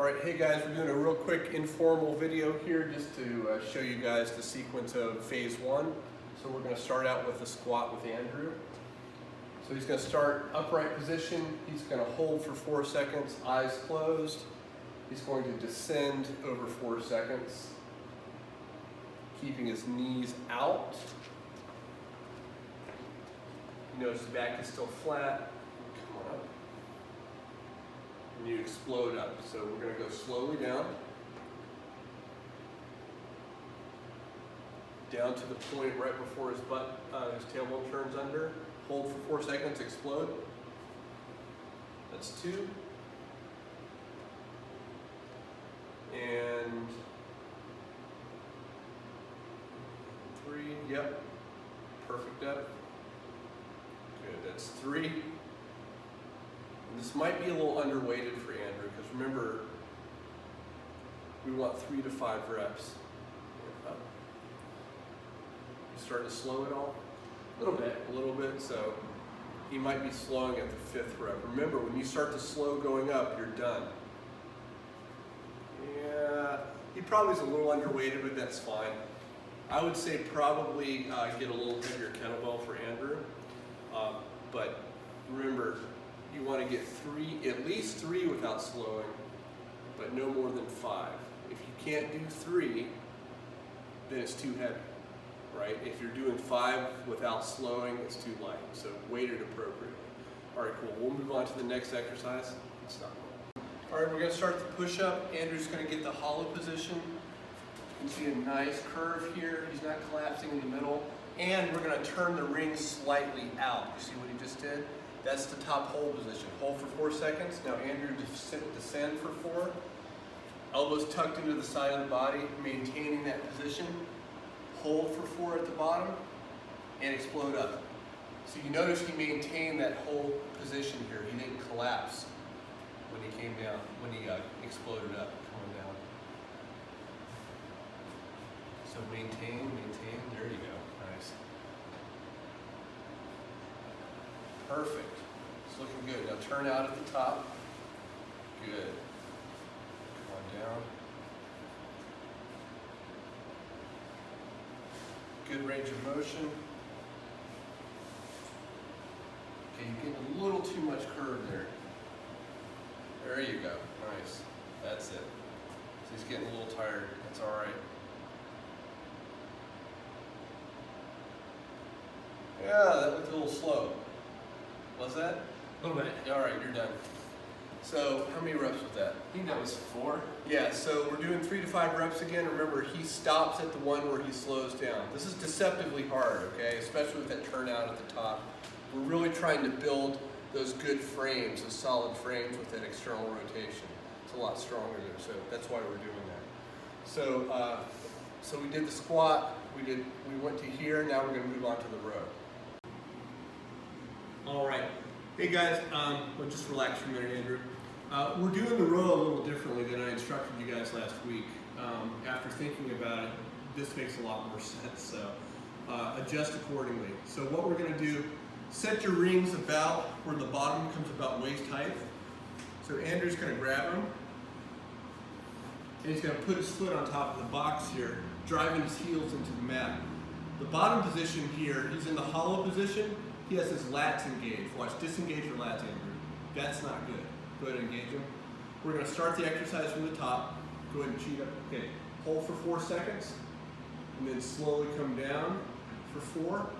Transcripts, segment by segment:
All right, hey guys, we're doing a real quick informal video here just to show you guys the sequence of phase one. So we're going to start out with a squat with Andrew. So he's going to start upright position. He's going to hold for 4 seconds, eyes closed. He's going to descend over 4 seconds, keeping his knees out. You notice the back is still flat. Come on up. And you explode up. So we're going to go slowly down. Down to the point right before his butt, his tailbone turns under. Hold for 4 seconds, explode. That's 2. And 3, yep. Perfect up. Good, that's 3. And this might be a little underweighted for Andrew, because remember, we want 3 to 5 reps. Up. You starting to slow it all? A little bit, so he might be slowing at the 5th rep. Remember, when you start to slow going up, you're done. Yeah, he probably is a little underweighted, but that's fine. I would say probably get a little heavier kettlebell for Andrew, but remember, you want to get at least 3 without slowing, but no more than 5. If you can't do 3, then it's too heavy. Right? If you're doing 5 without slowing, it's too light. So weight it appropriately. All right, cool. We'll move on to the next exercise. Stop. All right, we're going to start the push-up. Andrew's going to get the hollow position. You can see a nice curve here. He's not collapsing in the middle. And we're going to turn the ring slightly out. You see what he just did? That's the top hold position. Hold for 4 seconds. Now Andrew descend for 4. Elbows tucked into the side of the body, maintaining that position. Hold for 4 at the bottom, and explode up. So you notice he maintained that whole position here. He didn't collapse when he came down, when he exploded up, coming down. So maintain, there you go, nice. Perfect, it's looking good. Now turn out at the top, good. Come on down. Good range of motion. Okay, you're getting a little too much curve there. There you go, nice. That's it. So he's getting a little tired, that's all right. Yeah, that looked a little slow. Was that? A little bit. All right, you're done. So, how many reps was that? I think that was 4. Yeah, so we're doing 3 to 5 reps again. Remember, he stops at the one where he slows down. This is deceptively hard, okay? Especially with that turnout at the top. We're really trying to build those good frames, those solid frames with that external rotation. It's a lot stronger there, so that's why we're doing that. So, so we did the squat. We went to here. Now we're going to move on to the row. All right. Hey guys, well, just relax for a minute, Andrew. We're doing the row a little differently than I instructed you guys last week. After thinking about it, this makes a lot more sense, so adjust accordingly. So what we're going to do, set your rings about where the bottom comes about waist height. So Andrew's going to grab him, and he's going to put his foot on top of the box here, driving his heels into the mat. The bottom position here, he's in the hollow position. He has his lats engaged. Watch, disengage your lats, Andrew. That's not good. Go ahead and engage them. We're going to start the exercise from the top. Go ahead and cheat up. Okay, hold for 4 seconds, and then slowly come down for 4.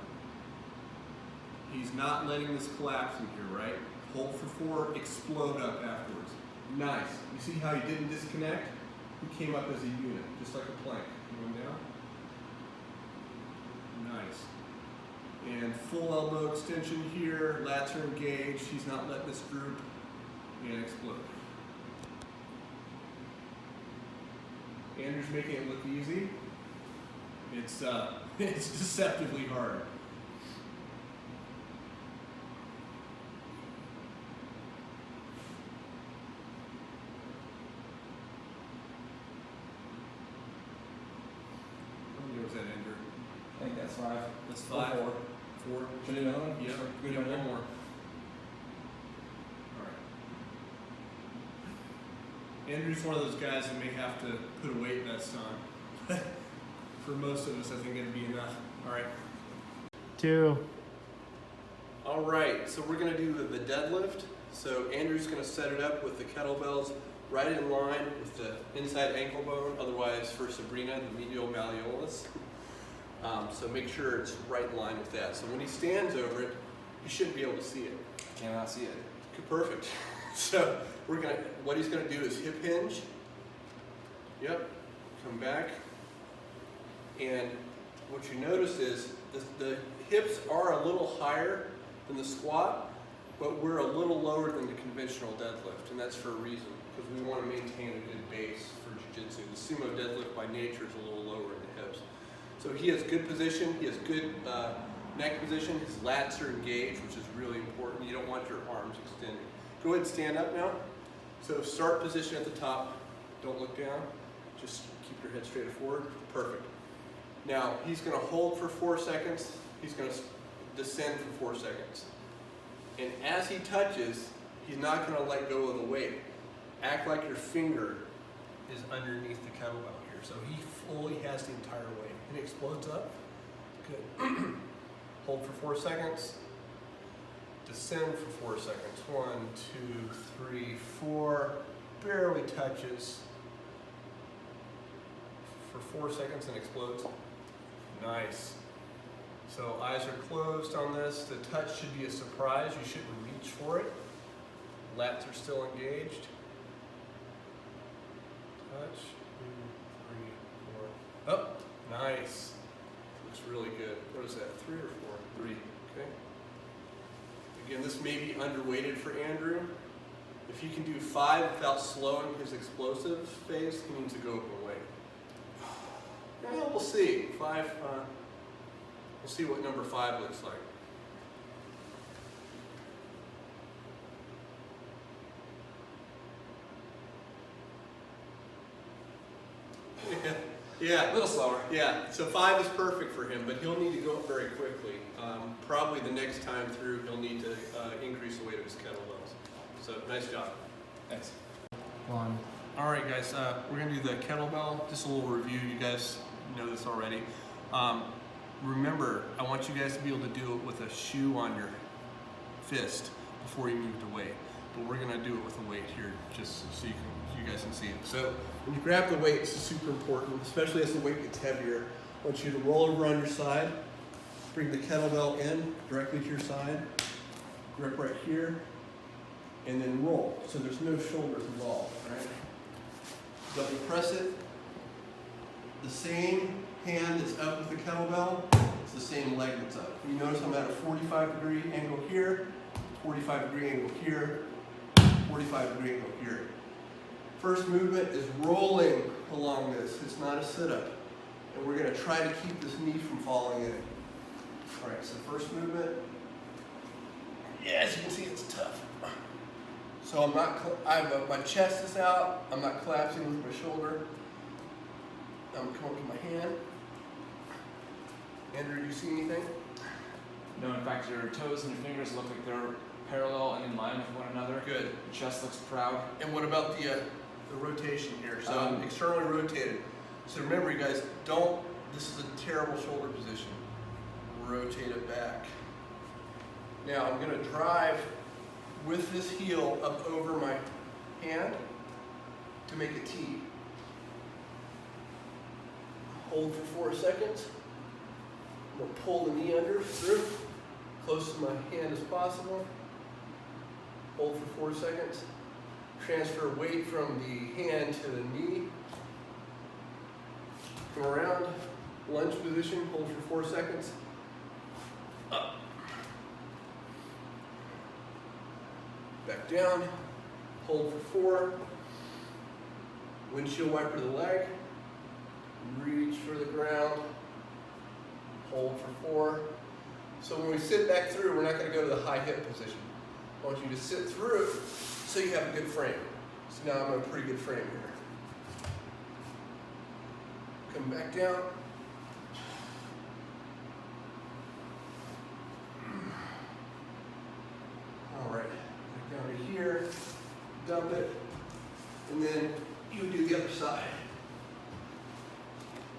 He's not letting this collapse in here, right? Hold for 4, explode up afterwards. Nice. You see how he didn't disconnect? He came up as a unit, just like a plank. Going down. Nice. And full elbow extension here, lats are engaged, he's not letting this droop, and explode. Andrew's making it look easy. It's deceptively hard. How many was that, Andrew? I think that's 5. That's 5. 4. 4. Should I do another one? Yeah, Good one one. more. All Andrew's one of those guys that may have to put a weight vest on. For most of us, I think it'd be enough. All right. 2. All right, so we're gonna do the deadlift. So Andrew's gonna set it up with the kettlebells right in line with the inside ankle bone, otherwise for Sabrina, the medial malleolus. So make sure it's right in line with that. So when he stands over it, you shouldn't be able to see it. Cannot see it. Okay, perfect. So what he's gonna do is hip hinge. Yep, come back. And what you notice is the hips are a little higher than the squat, but we're a little lower than the conventional deadlift, and that's for a reason, because we want to maintain a good base for jiu-jitsu. The sumo deadlift by nature is a little lower in the hips. So he has good position, he has good neck position, his lats are engaged, which is really important. You don't want your arms extended. Go ahead and stand up now. So start position at the top, don't look down, just keep your head straight forward, perfect. Now he's going to hold for 4 seconds, he's going to descend for 4 seconds. And as he touches, he's not going to let go of the weight. Act like your finger is underneath the kettlebell here. So he fully has the entire weight. And it explodes up. Good. Hold for 4 seconds. Descend for 4 seconds. 1, 2, 3, 4. Barely touches. For 4 seconds and explodes. Nice. So eyes are closed on this. The touch should be a surprise. You shouldn't reach for it. Lats are still engaged. Touch. 2, 3, 4. Oh, nice. Looks really good. What is that? 3 or 4? 3. Okay. Again, this may be underweighted for Andrew. If he can do 5 without slowing his explosive phase, he needs to go up a weight. Yeah, we'll see. 5. We'll see what number 5 looks like. Yeah. A little slower. Yeah, so 5 is perfect for him, but he'll need to go up very quickly. Probably the next time through, he'll need to increase the weight of his kettlebells. So nice job. Thanks. 1. All right, guys, we're gonna do the kettlebell. Just a little review. You guys know this already. Remember, I want you guys to be able to do it with a shoe on your fist before you move the weight. But we're gonna do it with a weight here, just so you guys can see it. So when you grab the weight, this is super important, especially as the weight gets heavier. I want you to roll over on your side, bring the kettlebell in directly to your side, grip right here, and then roll. So there's no shoulders involved, right? Double press it. The same hand that's up with the kettlebell, it's the same leg that's up. You notice I'm at a 45-degree angle here, 45-degree angle here, 45-degree angle here. First movement is rolling along this. It's not a sit-up. And we're going to try to keep this knee from falling in. All right, so first movement. Yeah, as you can see, it's tough. So I'm not, my chest is out. I'm not collapsing with my shoulder. I'm coming to my hand. Andrew, do you see anything? No, in fact, your toes and your fingers look like they're parallel and in line with one another. Good. Your chest looks proud. And what about the rotation here? So I'm externally rotated. So remember, you guys, this is a terrible shoulder position. Rotate it back. Now I'm going to drive with this heel up over my hand to make a T. Hold for 4 seconds. I'm going to pull the knee under, through, close to my hand as possible. Hold for 4 seconds. Transfer weight from the hand to the knee. Come around, lunge position, hold for 4 seconds. Up. Back down, hold for 4. Windshield wiper the leg. Reach for the ground. Hold for 4. So when we sit back through, we're not going to go to the high hip position. I want you to sit through so you have a good frame. So now I'm in a pretty good frame here. Come back down. All right, back down to here, dump it, and then side.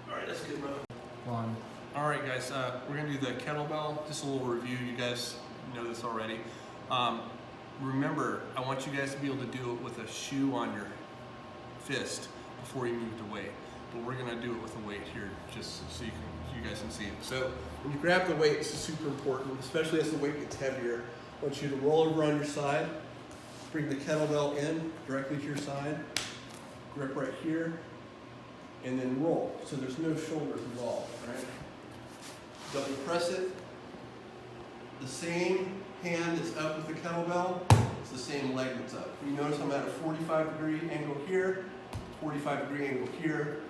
All right, that's good enough. 1, All right, guys, we're gonna do the kettlebell. Just a little review. You guys know this already. Remember, I want you guys to be able to do it with a shoe on your fist before you move to weight. But we're gonna do it with a weight here, just so you guys can see it. So when you grab the weight, this is super important, especially as the weight gets heavier. I want you to roll over on your side, bring the kettlebell in directly to your side, grip right here, and then roll. So there's no shoulders involved, right? Double press it. The same hand that's up with the kettlebell, it's the same leg that's up. You notice I'm at a 45-degree angle here, 45-degree angle here,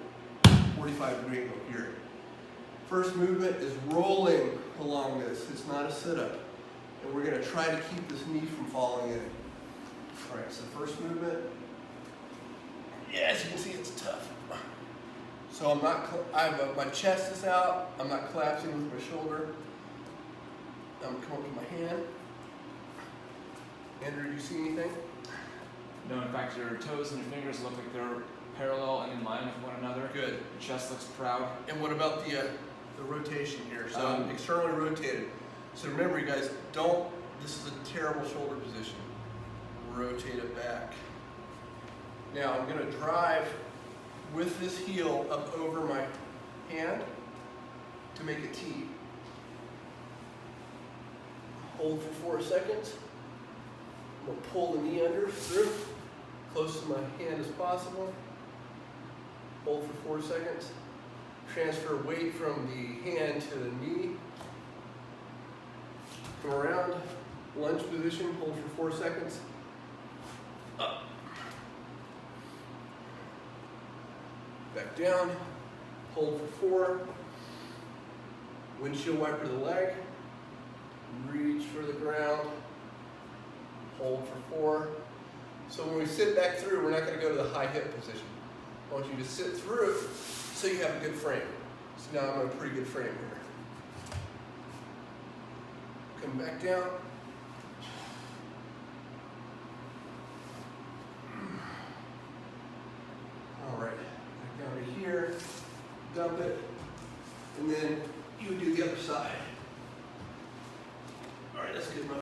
45-degree angle here. First movement is rolling along this. It's not a sit-up. And we're gonna try to keep this knee from falling in. All right, so first movement. Yeah, as you can see, it's tough. So I'm not, my chest is out. I'm not collapsing with my shoulder. I'm coming to my hand. Andrew, do you see anything? No, in fact, your toes and your fingers look like they're parallel and in line with one another. Good. Your chest looks proud. And what about the rotation here? So I'm externally rotated. So remember, you guys, this is a terrible shoulder position. Rotate it back. Now I'm gonna drive with this heel up over my hand to make a T. Hold for 4 seconds. I'm gonna pull the knee under through, close to my hand as possible. Hold for 4 seconds. Transfer weight from the hand to the knee. Come around, lunge position, hold for 4 seconds. Up. Back down, hold for 4. Windshield wiper the leg. Reach for the ground. Hold for 4. So when we sit back through, we're not going to go to the high hip position. I want you to sit through so you have a good frame. So now I'm in a pretty good frame here. Come back down. All right, back down to here, dump it, and then you do the other side.